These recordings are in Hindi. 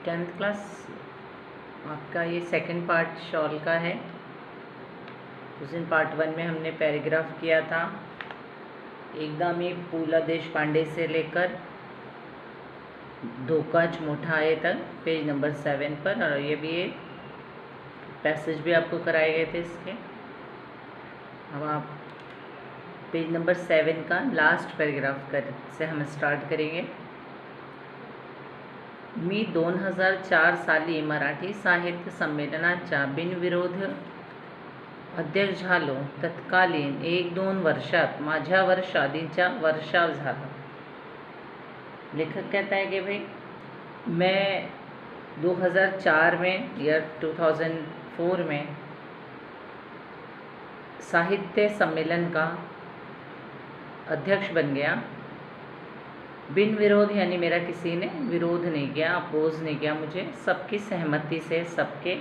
10th क्लास आपका ये सेकंड पार्ट शॉल का है। उस दिन पार्ट 1 में हमने पैराग्राफ किया था एकदम ही पूला देशपांडे से लेकर धोकाच मोठाए तक, पेज नंबर 7 पर। और ये भी पैसेज भी आपको कराए गए थे इसके। अब आप पेज नंबर 7 का लास्ट पैराग्राफ से हम स्टार्ट करेंगे। मी 2004 साली मराठी साहित्य संमेलनाच्या बिनविरोध अध्यक्ष झालो। तत्कालीन 1-2 वर्षात माझ्यावर शादीचा वर्षाव झाला। लेखक कहता है कि भाई मैं 2004 में या 2004 में साहित्य सम्मेलन का अध्यक्ष बन गया। बिन विरोध यानी मेरा किसी ने विरोध नहीं किया, अपोज नहीं किया मुझे। सबकी सहमति से, सबके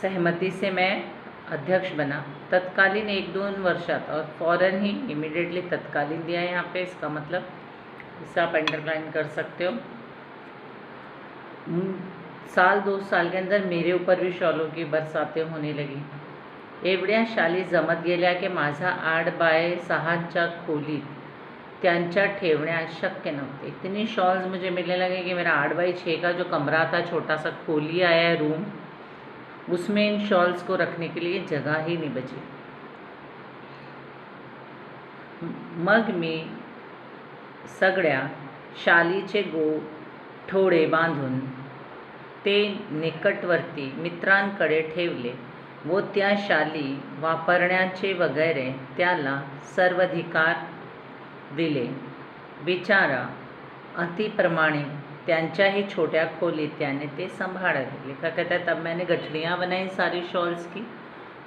सहमति से मैं अध्यक्ष बना। तत्कालीन 1-2 वर्षात, और फ़ौरन ही, इमिडिएटली तत्कालीन दिया है यहाँ पे, इसका मतलब इसे आप अंडरलाइन कर सकते हो। साल 2 साल के अंदर मेरे ऊपर भी शॉलों की बरसातें होने लगी। एवढ्या शाली जमत गेल्या की माझा 8x6च्या खोलीत त्यांच्या ठेवण्या शक्य नव्हते। इतनी शॉल्स मुझे मिलने लगे कि मेरा 8x6 का जो कमरा था, छोटा सा खोली आया है रूम, उसमें इन शॉल्स को रखने के लिए जगह ही नहीं बची। मग मी सगळ्या शालीचे गोठोडे बांधून ते निकटवर्ती मित्रांकडे ठेवले व त्या शाली वापरण्याचे वगैरे त्याला सर्वाधिकार दिले। बिचारा अतिप्रमाणे त्यांच्याही छोट्या खोलीत त्याने ते संभाले। लिखा कहता है, तब मैंने गठड़ियाँ बनाई सारी शॉल्स की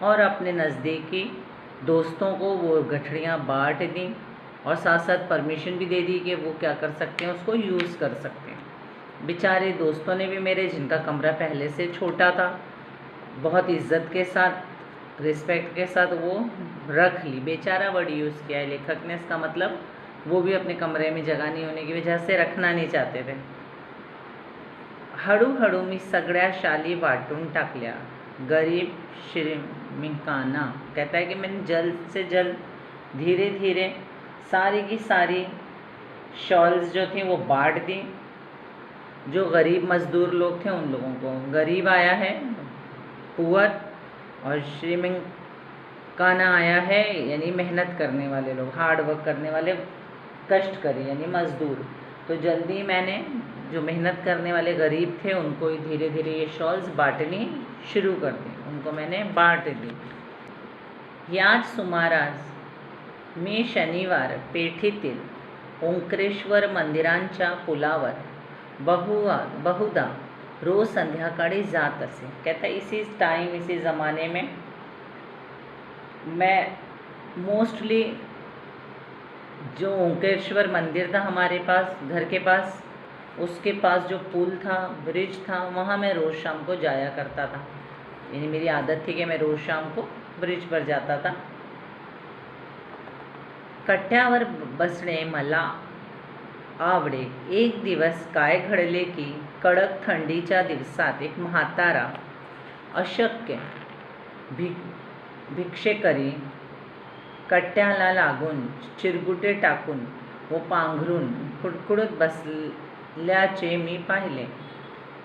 और अपने नज़दीकी दोस्तों को वो गठड़ियाँ बांट दी, और साथ साथ परमिशन भी दे दी कि वो क्या कर सकते हैं, उसको यूज़ कर सकते हैं। बेचारे दोस्तों ने भी मेरे, जिनका कमरा पहले से छोटा था, बहुत इज्जत के साथ, रिस्पेक्ट के साथ वो रख ली। बेचारा वर्ड यूज़ किया है लेखक ने, इसका मतलब वो भी अपने कमरे में जगह नहीं होने की वजह से रखना नहीं चाहते थे। हळूहळू मी सगळ्या शाली वाटून टाकल्या गरीब श्रीमंतांना। कहता है कि मैंने जल्द से जल्द, धीरे धीरे सारी की सारी शॉल्स जो थी वो बांट दी। जो गरीब मज़दूर लोग थे उन लोगों को, गरीब आया है पुअर, और श्रीमंताना आया है यानी मेहनत करने वाले लोग, हार्ड वर्क करने वाले, कष्टकरी यानी मज़दूर। तो जल्दी मैंने जो मेहनत करने वाले गरीब थे उनको ही धीरे धीरे ये शॉल्स बांटनी शुरू कर दी, उनको मैंने बांट दी। याच सुमारास मी शनिवार पेठेतील ओंकारेश्वर मंदिरांच्या पुलावर बहुधा रोज़ संध्याकाळी जात असे। कहता है इसी टाइम, इसी ज़माने में मैं मोस्टली, जो ओंकारेश्वर मंदिर था हमारे पास, घर के पास, उसके पास जो पुल था, ब्रिज था, वहाँ मैं रोज़ शाम को जाया करता था। यानी मेरी आदत थी कि मैं रोज़ शाम को ब्रिज पर जाता था। कट्ट्यावर बसणे मला आवडे। एक दिवस काय घडले की कडक थंडीच्या दिवसात एक म्हातारा अशक्य भिक्षेकरी कट्ट्याला लागून चिरगुटे टाकून व पांघरून कुडकुडत बसल्याचे मी पाहिले।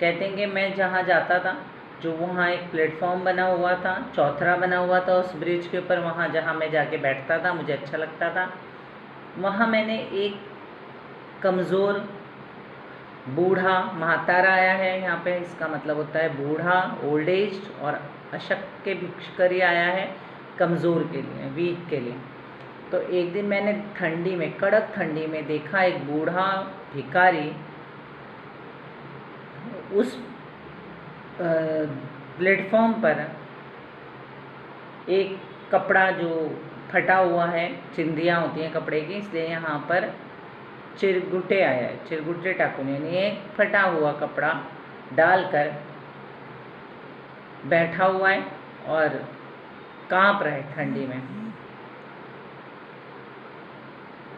कहते हैं कि मैं जहाँ जाता था, जो वहाँ एक प्लेटफॉर्म बना हुआ था, चौथरा बना हुआ था उस ब्रिज के ऊपर, वहाँ जहाँ मैं जाके बैठता था, मुझे अच्छा लगता था। वहाँ मैंने एक कमज़ोर बूढ़ा, महातारा आया है यहाँ पे, इसका मतलब होता है बूढ़ा, ओल्ड एज, और अशक्य भिक्षुकरी आया है कमज़ोर के लिए, वीक के लिए। तो एक दिन मैंने ठंडी में, कड़क ठंडी में देखा एक बूढ़ा भिखारी उस प्लेटफॉर्म पर एक कपड़ा जो फटा हुआ है, चिंदियाँ होती हैं कपड़े की, इसलिए यहाँ पर चिरगुटे आया है, चिरगुटे टाकून, यानी एक फटा हुआ कपड़ा डालकर बैठा हुआ है और काँप रहा है ठंडी में।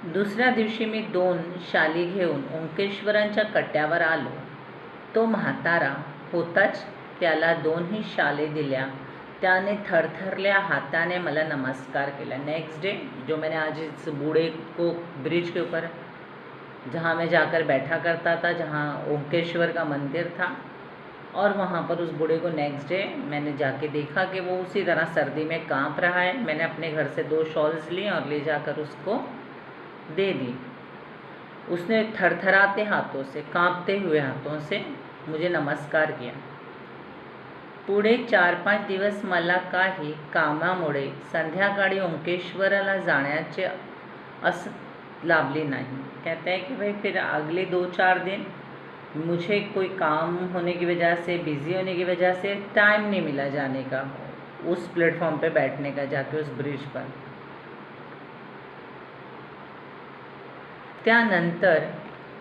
दुसऱ्या दिवशी मी 2 शाली घेऊन ओंकारेश्वरांच्या कट्ट्यावर आलो। तो म्हातारा होताच त्याला 2ही शाली दिल्या. त्याने थरथरल्या हाताने मला नमस्कार केला. नेक्स्ट डे जो मैंने आज इस बूढ़े को ब्रिज के ऊपर जहाँ मैं जाकर बैठा करता था, जहाँ ओंकेश्वर का मंदिर था, और वहाँ पर उस बूढ़े को नेक्स्ट डे मैंने जाके देखा कि वो उसी तरह सर्दी में कांप रहा है. मैंने अपने घर से 2 शॉल्स ली और ले जाकर उसको दे दी. उसने थरथराते हाथों से, कांपते हुए हाथों से मुझे नमस्कार किया. पुढे 4-5 दिवस मला काही कामामुळे संध्याकाळी ओंकेश्वराला जाण्याचे लाभले नहीं. कहते हैं कि भाई फिर अगले 2-4 दिन मुझे कोई काम होने की वजह से, बिज़ी होने की वजह से टाइम नहीं मिला जाने का, उस प्लेटफॉर्म पे बैठने का, जाके उस ब्रिज पर. त्यानंतर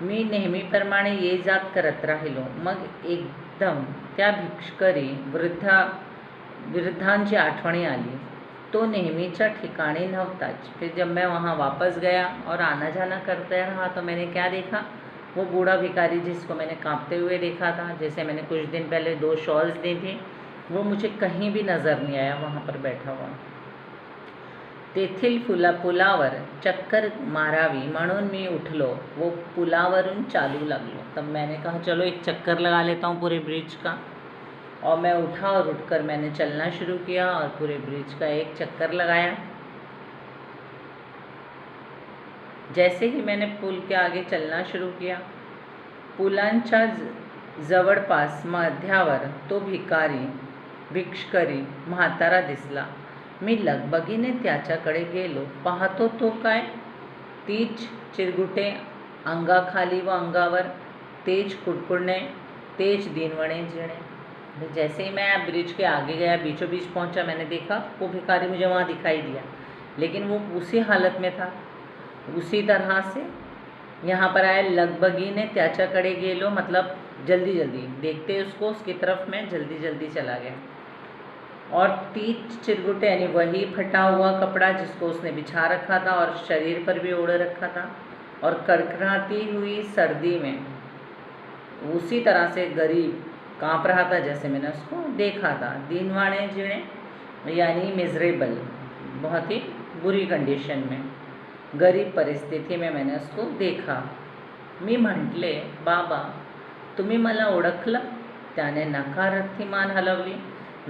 मी नेहमीप्रमाणे ये जात करत राहिलो. मग एकदम त्या भिक्षकरी वृद्धांची आठवणी आली. तो नेहमीच्या ठिकाणी नव्हताच. फिर जब मैं वहाँ वापस गया और आना जाना करते रहा तो मैंने क्या देखा, वो बूढ़ा भिखारी जिसको मैंने कांपते हुए देखा था, जैसे मैंने कुछ दिन पहले 2 शॉल्स दी थी, वो मुझे कहीं भी नज़र नहीं आया वहाँ पर बैठा हुआ. तेथील पुलावर चक्कर मारावी म्हणून मी उठलो. वो पुलावरून चालू लागलो. तब मैंने कहा चलो एक चक्कर लगा लेता हूँ पूरे ब्रिज का. और मैं उठा और उठकर मैंने चलना शुरू किया और पूरे ब्रिज का एक चक्कर लगाया. जैसे ही मैंने पुल के आगे चलना शुरू किया, पुलांच्या जवळपास मध्यावर तो भिक्षकरी म्हातारा दिसला. मी लगबगीने त्याच्याकडे गेलो. पाहतो तो काय, तीच चिरगुटे अंगाखाली व अंगावर, तेज कुडकुडणे, तेज दिनवणे जिणे. जैसे ही मैं ब्रिज के आगे गया, बीचों बीच पहुंचा, मैंने देखा वो भिखारी मुझे वहाँ दिखाई दिया, लेकिन वो उसी हालत में था. उसी तरह से यहाँ पर आया. लगबगीने त्याच्याकडे गेलो मतलब जल्दी जल्दी देखते उसको, उसकी तरफ मैं जल्दी जल्दी चला गया. और 30 चिरगुटे यानी वही फटा हुआ कपड़ा जिसको उसने बिछा रखा था और शरीर पर भी ओढ़ रखा था, और कड़कड़ाती हुई सर्दी में उसी तरह से गरीब कांप रहा था जैसे मैंने उसको देखा था. दीनवाणे जीणे यानी मिजरेबल, बहुत ही बुरी कंडीशन में, गरीब परिस्थिति में मैंने उसको देखा. मी म्हटले, बाबा तुम्ही मला ओळखलं? त्याने नकारार्थी मान हलवली.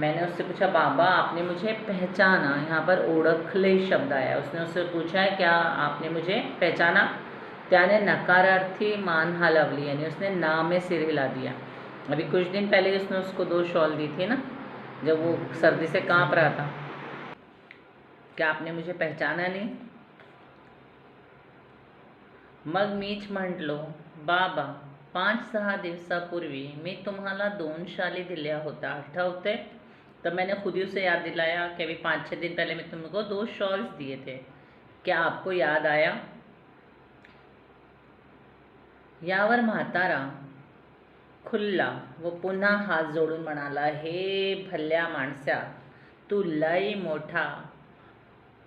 मैंने उससे पूछा, बाबा आपने मुझे पहचाना? यहाँ पर ओळखले शब्द आया. उसने उससे पूछा है क्या आपने मुझे पहचाना? त्याने नकारार्थी मान हलवली यानी उसने ना में सिर हिला दिया. अभी कुछ दिन पहले उसने उसको 2 शॉल दी थी ना, जब वो सर्दी से कांप रहा था. क्या आपने मुझे पहचाना नहीं? मग मीच म्हटलो, बाबा 5-6 दिवसापूर्वी मी तुम्हाला 2 शाली दिल्या होत्या, आठवते? तब मैंने खुद ही उसे याद दिलाया कि अभी 5-6 दिन पहले मैं तुमको 2 शॉल्स दिए थे. क्या आपको याद आया? यावर म्हातारा खुल्ला व पुन्हा हात जोडून म्हणाला, हे भल्या माणसा, तू लई मोठा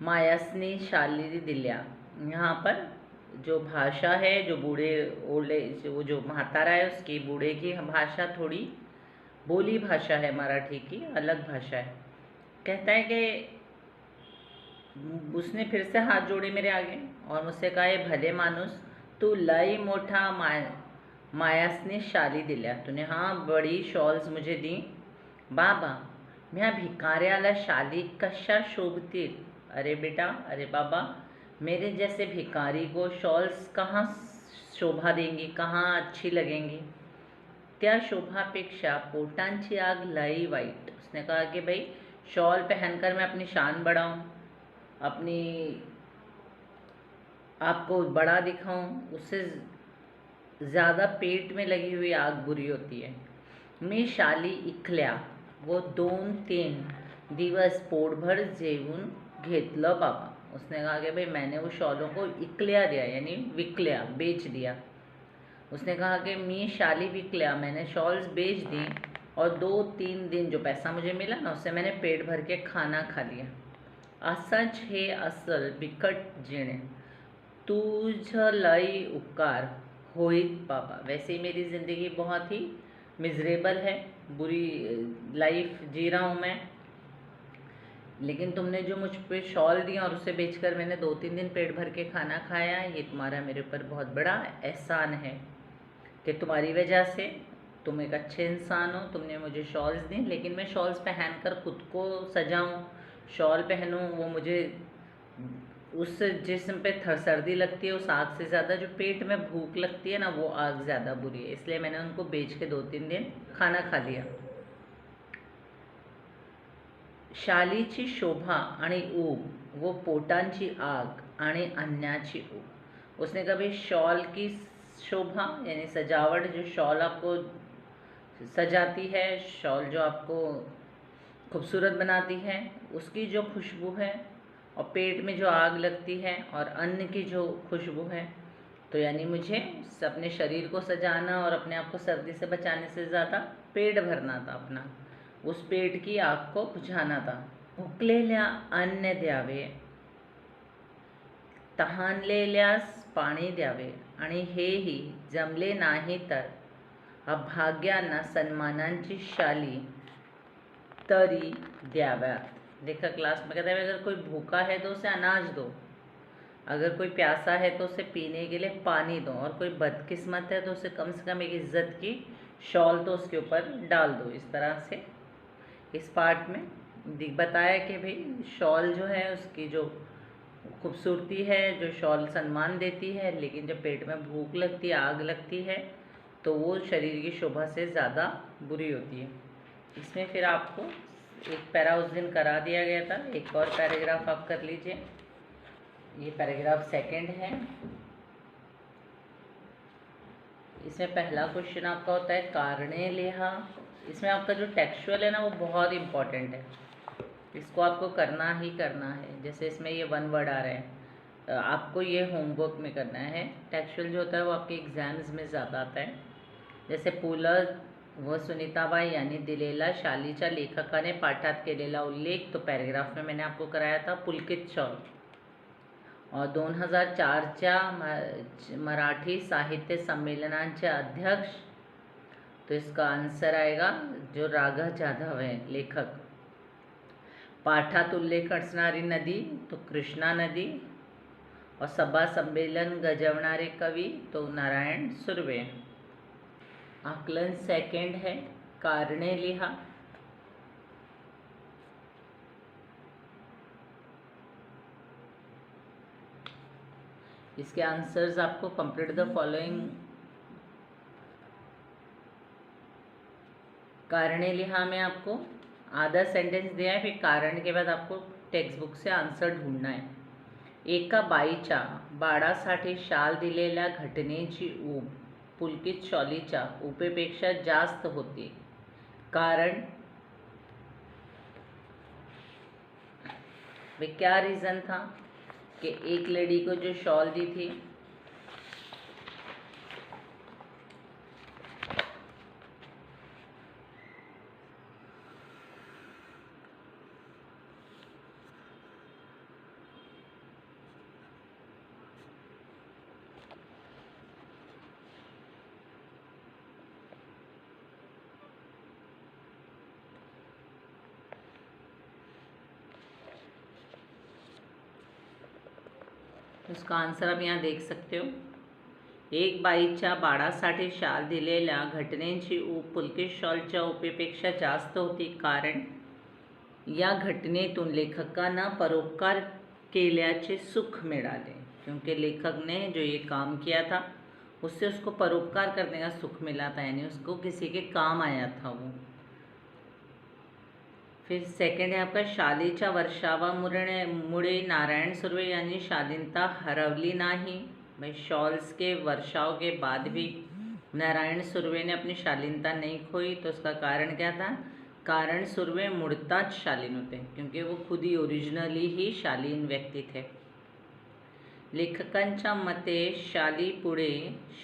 मायासनी शाली दिल्या. यहाँ पर जो भाषा है, जो बूढ़े ओल्डे जो म्हातारा है उसकी, बूढ़े की भाषा थोड़ी बोली भाषा है, मराठी की अलग भाषा है. कहता है कि उसने फिर से हाथ जोड़े मेरे आगे और मुझसे कहा, ये भले मानुस, तू लई मोठा मायासने शाली दिल्या. तूने हाँ बड़ी शॉल्स मुझे दी. बाबा म्या भिकाऱ्याला शाली कशा शोभतील? अरे बेटा, अरे बाबा, मेरे जैसे भिखारी को शॉल्स कहाँ शोभा देंगी, कहाँ अच्छी लगेंगी? त्या शोभापेक्षा पोटांची आग लई वाईट. उसने कहा कि भाई शॉल पहनकर मैं अपनी शान बढ़ाऊं, अपनी आपको बड़ा दिखाऊं, उससे ज़्यादा पेट में लगी हुई आग बुरी होती है. मी शाली इकल्या वो 2-3 दिवस पोटभर जेवून घेतलं बाबा. उसने कहा कि भाई मैंने वो शॉलों को इकल्या दिया यानी विकल्या, बेच दिया. उसने कहा कि मी शाली विकल्या, मैंने शॉल्स बेच दी और 2-3 दिन जो पैसा मुझे मिला ना उससे मैंने पेट भर के खाना खा लिया. असंच हे असल बिकट जिणे, तुझ लई उपकार होइत बाबा. वैसे ही मेरी ज़िंदगी बहुत ही मिजरेबल है, बुरी लाइफ जी रहा हूँ मैं, लेकिन तुमने जो मुझ पे शॉल दिया और उसे बेचकर मैंने 2-3 दिन पेट भर के खाना खाया, ये तुम्हारा मेरे ऊपर बहुत बड़ा एहसान है कि तुम्हारी वजह से, तुम एक अच्छे इंसान हो, तुमने मुझे शॉल्स दी, लेकिन मैं शॉल्स पहन कर खुद को सजाऊं, शॉल पहनूं, वो मुझे उस जिस्म पे सर्दी लगती है उस आग से ज़्यादा जो पेट में भूख लगती है ना, वो आग ज़्यादा बुरी है, इसलिए मैंने उनको बेच के 2-3 दिन खाना खा लिया। शालीची शोभा आणि ऊब वो पोटांची आग आणि अन्नाची ऊब। उसने कभी शॉल की शोभा यानी सजावट, जो शॉल आपको सजाती है, शॉल जो आपको खूबसूरत बनाती है, उसकी जो खुशबू है, और पेट में जो आग लगती है और अन्न की जो खुशबू है, तो यानी मुझे अपने शरीर को सजाना और अपने आप को सर्दी से बचाने से ज़्यादा पेट भरना था अपना, उस पेट की आग को बुझाना था। भुकलेल्या अन्न द्यावे, तहानलेल्यास पाणी द्यावे, आणि हेही जमले नाही तर अभाग्यांना सन्मानांची शाली तरी द्याव्यात। लेखक क्लास में कहता है अगर कोई भूखा है तो उसे अनाज दो, अगर कोई प्यासा है तो उसे पीने के लिए पानी दो, और कोई बदकिस्मत है तो उसे कम से कम एक इज्जत की शॉल तो उसके ऊपर डाल दो। इस तरह से इस पार्ट में बताया कि भाई शॉल जो है उसकी जो खूबसूरती है, जो शॉल सम्मान देती है, लेकिन जब पेट में भूख लगती है, आग लगती है, तो वो शरीर की शोभा से ज़्यादा बुरी होती है। इसमें फिर आपको एक पैरा उस दिन करा दिया गया था, एक और पैराग्राफ आप कर लीजिए। ये पैराग्राफ सेकंड है। इसमें पहला क्वेश्चन आपका होता है कारणे लिहा। इसमें आपका जो टेक्सचुअल है ना, वो बहुत इम्पॉर्टेंट है, इसको आपको करना ही करना है। जैसे इसमें ये 1 वर्ड आ रहे हैं, आपको ये होमवर्क में करना है। टेक्सचुअल जो होता है वो आपके एग्जाम्स में ज़्यादा आता है। जैसे पु ल व सुनीताबाई यांनी दिलेला शालीच्या लेखकाने पाठात केलेला उल्लेख, तो पॅरेग्राफ में मैंने आपको कराया था पुलकित शॉल। और 2004च्या मराठी साहित्य संमेलनाचे अध्यक्ष, तो इसका आंसर आएगा जो राघव जाधव है लेखक। पाठात उल्लेख असणारी नदी तो कृष्णा नदी, और सभा संमेलन गजवणारे कवि तो नारायण सुर्वे। आकलन सेकंड है कारणे लिहा। इसके आंसर्स आपको कंप्लीट द फॉलोइंग, कारणे लिहा में आपको आधा सेंटेंस दिया है, फिर कारण के बाद आपको टेक्स्ट बुक से आंसर ढूंढना है। एका बाईच्या बाळासाठी शाल दिलेल्या घटनेची ऊब पुलकित शॉलीच्या उपेपेक्षा जास्त होती, कारण वे क्या रीज़न था कि एक लेडी को जो शॉल दी थी, उसका आंसर आप यहाँ देख सकते हो। एक बाईच्या बाळासाठी शाल दिलेल्या घटनेची ऊब पुलकित शॉलच्या उपेपेक्षा जास्त होती, कारण या घटनेतून लेखकांना परोपकार केल्याचे सुख मिळाले, क्योंकि लेखक ने जो ये काम किया था उससे उसको परोपकार करने का सुख मिला था, यानी उसको किसी के काम आया था वो। फिर सेकंड है आपका शालीच्या वर्षावामुळे नारायण सुर्वे यांनी शालीनता हरवली नहीं। भाई शॉल्स के वर्षाव के बाद भी नारायण सुर्वे ने अपनी शालीनता नहीं खोई, तो उसका कारण क्या था? कारण सुर्वे मुळताच शालीन होते, क्योंकि वो खुद ही ओरिजिनली ही शालीन व्यक्ती थे। लेखकांच्या मते शाली पुढे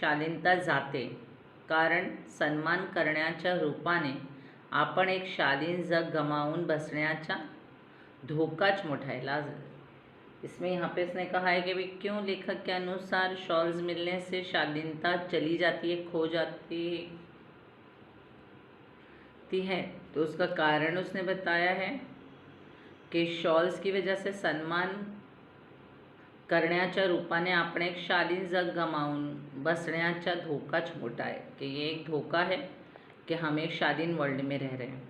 शालीनता जाते, कारण सन्मान करण्याच्या रूपाने आपण एक शालीन जग गमावून बसण्याचा धोकाच मोठा है। इसमें यहाँ पे इसने कहा है कि भाई क्यों लेखक के अनुसार शॉल्स मिलने से शालीनता चली जाती है, खो जाती है। ती है, तो उसका कारण उसने बताया है की शॉल्स की वजह से सन्मान करण्याच्या रूपाने आपण एक शालीन जग गमावून बसण्याचा धोकाच मोठा आहे, कि ये एक धोका है कि हम एक शालीन वर्ल्ड में रह रहे हैं।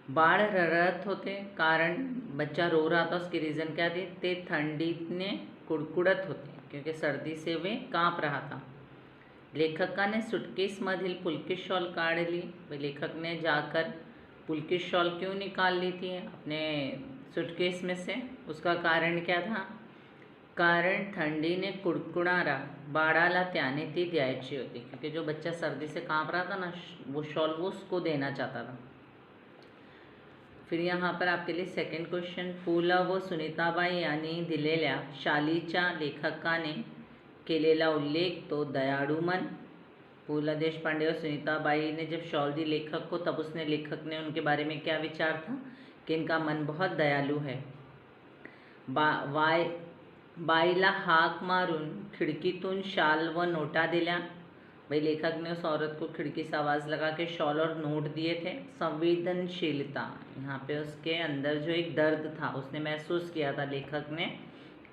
बाळ रडत होते, कारण बच्चा रो रहा था, उसकी रीज़न क्या थी, ते थंडीने कुडकुडत होते क्योंकि सर्दी से वे काँप रहा था। लेखकाने सुटकेसमधील पुलकी शॉल काढली। लेखक ने जाकर पुलकी शॉल क्यों निकाल ली थी अपने सुटकेस में से, उसका कारण क्या था, कारण थंडीने कुडकुडारा बाळाला त्याने ती द्यायची होती, क्योंकि जो बच्चा सर्दी से काँप रहा था ना, वो शॉल वो उसको देना चाहता था। फिर यहाँ पर आपके लिए सेकंड क्वेश्चन, पु ल व सुनीताबाई यांनी दिलेल्या शालीच्या लेखकाने केलेला उल्लेख तो दयाळू मन। पु ल देशपांडे और सुनीताबाई ने जब शॉल दी लेखक को, तब उसने लेखक ने उनके बारे में क्या विचार था कि इनका मन बहुत दयालु है। बाईला हाक मारून खिड़कीतून शाल व नोटा दिल्या। भाई लेखक ने उस औरत को खिड़की से आवाज़ लगा के शॉल और नोट दिए थे। संवेदनशीलता, यहाँ पे उसके अंदर जो एक दर्द था उसने महसूस किया था लेखक ने,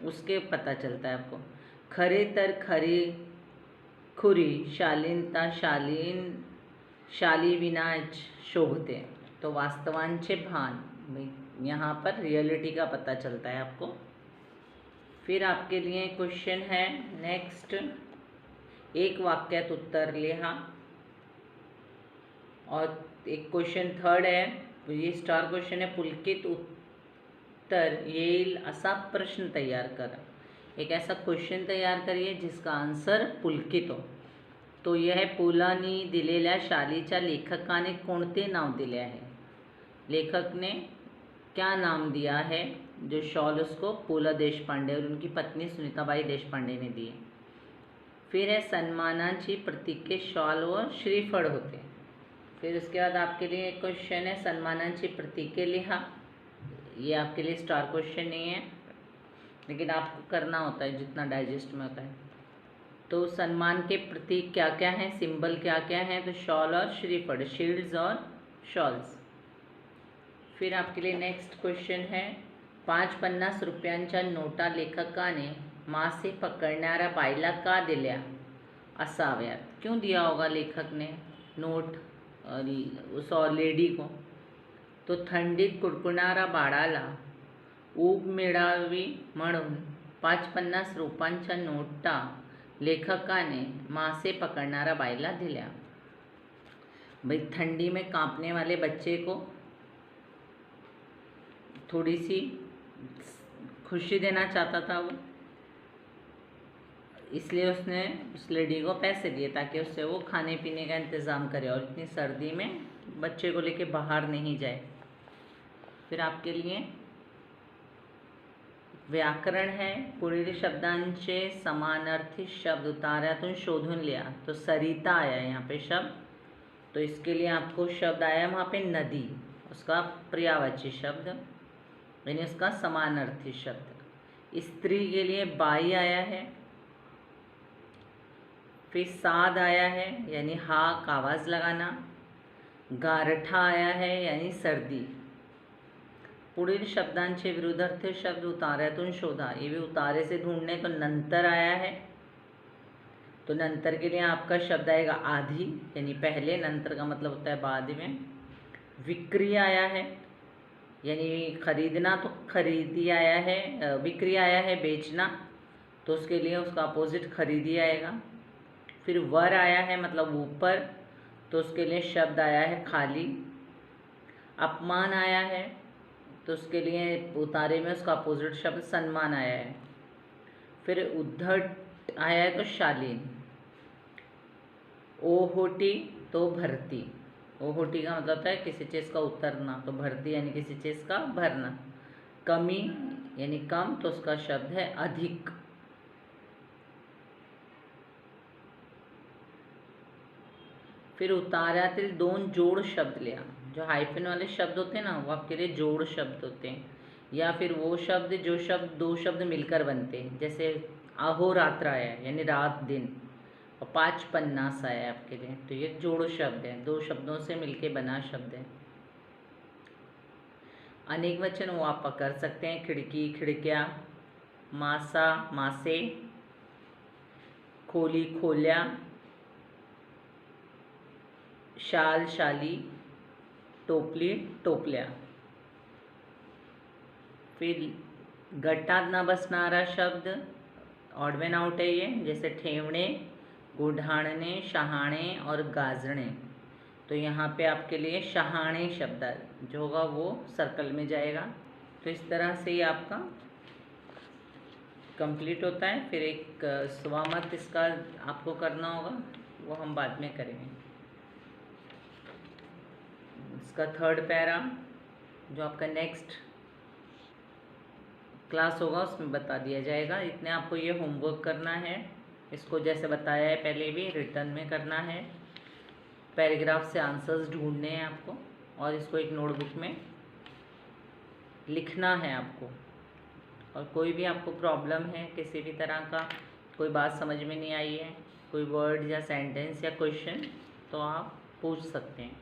उसके पता चलता है आपको। खरे तर खरी खुरी शालीनता शाली विनाच शोभते, तो वास्तवांचे भान, यहाँ पर रियलिटी का पता चलता है आपको। फिर आपके लिए क्वेश्चन है नेक्स्ट, एक वाक्यात उत्तर लिहा। और एक क्वेश्चन थर्ड है, ये स्टार क्वेश्चन है, पुलकित उत्तर येईल असा प्रश्न तैयार करा। एक ऐसा क्वेश्चन तैयार करिए जिसका आंसर पुलकित हो। तो यह है, पुलानी दिलेल्या शालीच्या लेखकाने कोणते नाव दिले आहे। लेखक ने क्या नाम दिया है जो शॉल उसको पु ल देशपांडे और उनकी पत्नी सुनीताबाई देशपांडे ने दिए। फिर है, सन्मानाची प्रतीके शॉल व श्रीफळ होते। फिर उसके बाद आपके लिए एक क्वेश्चन है, सन्मानाची प्रतीके लिहा। ये आपके लिए स्टार क्वेश्चन नहीं है, लेकिन आपको करना होता है जितना डाइजेस्ट में होता है। तो सम्मान के प्रतीक क्या क्या हैं, सिंबल क्या क्या हैं, तो शॉल और श्रीफळ, शील्ड्स और शॉल्स। फिर आपके लिए नेक्स्ट क्वेश्चन है, 50 रुपयांच्या नोटा लेखकाने मासे पकडणाऱ्या बाईला का दिल्या असाव्यात। क्यों दिया होगा लेखक ने नोट उस और लेडी को, तो थंडीत कुडकुडणाऱ्या बाळाला ऊब मिळावी म्हणून 50 रुपयांच्या नोटा लेखकाने मासे पकड़नारा बाईला दिल्या। भाई ठंडी में कांपने वाले बच्चे को थोड़ी सी खुशी देना चाहता था वो, इसलिए उसने उस लेडी को पैसे दिए ताकि उससे वो खाने पीने का इंतज़ाम करे और इतनी सर्दी में बच्चे को लेके बाहर नहीं जाए। फिर आपके लिए व्याकरण है, पुढील शब्दांचे समानार्थी शब्द उतार्यातून शोधून लिया। तो सरिता आया यहाँ पे शब्द, तो इसके लिए आपको शब्द आया वहाँ पे नदी, उसका पर्यायवाची शब्द यानी उसका समानार्थी शब्द। स्त्री के लिए बाई आया है। फिर साद आया है यानी हाक आवाज़ लगाना। गारठा आया है यानी सर्दी। पुढील शब्दांचे विरुद्धार्थी शब्द उतार्यातून शोधा। ये भी उतारे से ढूंढने, तो नंतर आया है, तो नंतर के लिए आपका शब्द आएगा आधी यानी पहले, नंतर का मतलब होता है बाद में। विक्री आया है यानी खरीदना, तो खरीदी आया है, विक्री आया है बेचना, तो उसके लिए उसका अपोजिट खरीदी आएगा। फिर वर आया है मतलब ऊपर, तो उसके लिए शब्द आया है खाली। अपमान आया है तो उसके लिए उतारे में उसका अपोजिट शब्द सम्मान आया है। फिर उद्धट आया है तो शालीन। ओहोटी तो भर्ती, ओहोटी का मतलब होता है किसी चीज़ का उतरना, तो भर्ती यानी किसी चीज़ का भरना। कमी यानी कम, तो उसका शब्द है अधिक। फिर उतार्यातील दोन जोड़ शब्द लिया। जो हाइफन वाले शब्द होते हैं ना, वो आपके लिए जोड़ शब्द होते हैं, या फिर वो शब्द जो दो शब्द मिलकर बनते हैं। जैसे अहोरात्र आया यानी रात दिन, और 5 पन्नास आया आपके लिए। तो ये जोड़ो शब्द है, 2 शब्दों से मिलके बना शब्द है। अनेक वचन वो आप कर सकते हैं, खिड़की खिड़कियाँ, मासा मासे, खोली खोल्या, शाल शाली, टोपली टोपल्या। फिर गटात न बसणारा शब्द ऑड वन आउट है ये, जैसे ठेवणे, गुढाणणे, शहाणे और गाजणे। तो यहाँ पे आपके लिए शहाणे शब्द जो होगा वो सर्कल में जाएगा। तो इस तरह से ही आपका कंप्लीट होता है। फिर एक स्वामत इसका आपको करना होगा, वो हम बाद में करेंगे। इसका थर्ड पैरा जो आपका नेक्स्ट क्लास होगा उसमें बता दिया जाएगा। इतने आपको ये होमवर्क करना है। इसको जैसे बताया है पहले भी, रिटर्न में करना है, पैराग्राफ से आंसर्स ढूंढने हैं आपको, और इसको एक नोटबुक में लिखना है आपको। और कोई भी आपको प्रॉब्लम है किसी भी तरह का, कोई बात समझ में नहीं आई है, कोई वर्ड या सेंटेंस या क्वेश्चन, तो आप पूछ सकते हैं।